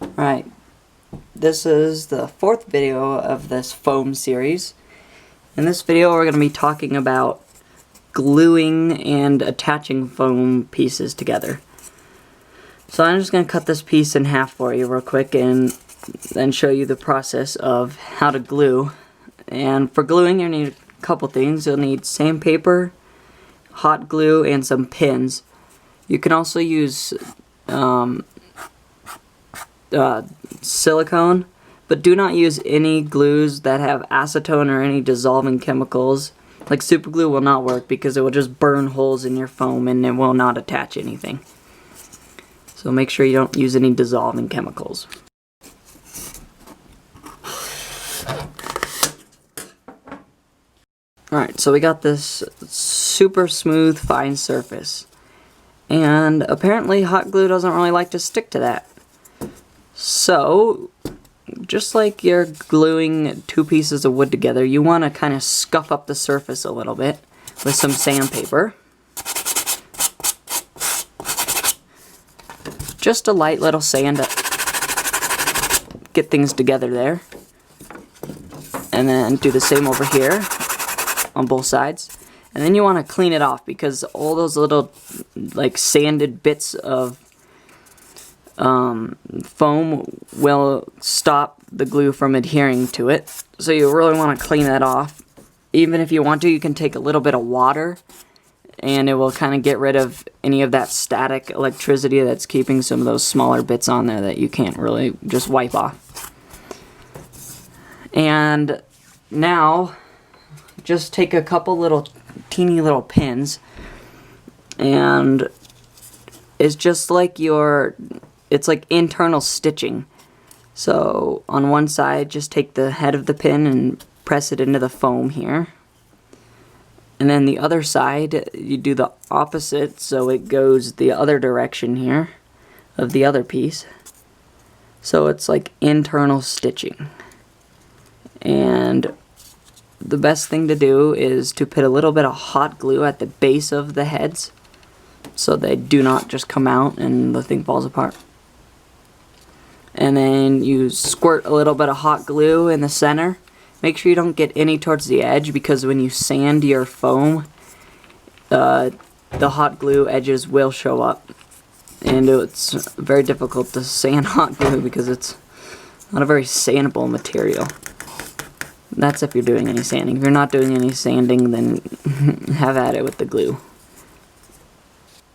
Right, this is the fourth video of this foam series. In this video we're going to be talking about gluing and attaching foam pieces together. So I'm just going to cut this piece in half for you real quick and then show you the process of how to glue. And for gluing you'll need a couple things. You'll need sandpaper, hot glue, and some pins. You can also use silicone, but do not use any glues that have acetone or any dissolving chemicals. Like super glue will not work because it will just burn holes in your foam and it will not attach anything. So make sure you don't use any dissolving chemicals. Alright, so we got this super smooth fine surface, and apparently hot glue doesn't really like to stick to that. So, just like you're gluing two pieces of wood together, you want to kind of scuff up the surface a little bit with some sandpaper. Just a light little sand to get things together there. And then do the same over here on both sides. And then you want to clean it off because all those little like sanded bits of foam will stop the glue from adhering to it. So you really want to clean that off. Even if you want to, you can take a little bit of water and it will kind of get rid of any of that static electricity that's keeping some of those smaller bits on there that you can't really just wipe off. And now just take a couple little teeny little pins, and it's just like it's like internal stitching. So on one side just take the head of the pin and press it into the foam here, and then the other side you do the opposite, so it goes the other direction here of the other piece. So it's like internal stitching. And the best thing to do is to put a little bit of hot glue at the base of the heads so they do not just come out and the thing falls apart. And then you squirt a little bit of hot glue in the center. Make sure you don't get any towards the edge, because when you sand your foam, the hot glue edges will show up. And it's very difficult to sand hot glue because it's not a very sandable material. That's if you're doing any sanding. If you're not doing any sanding, then have at it with the glue.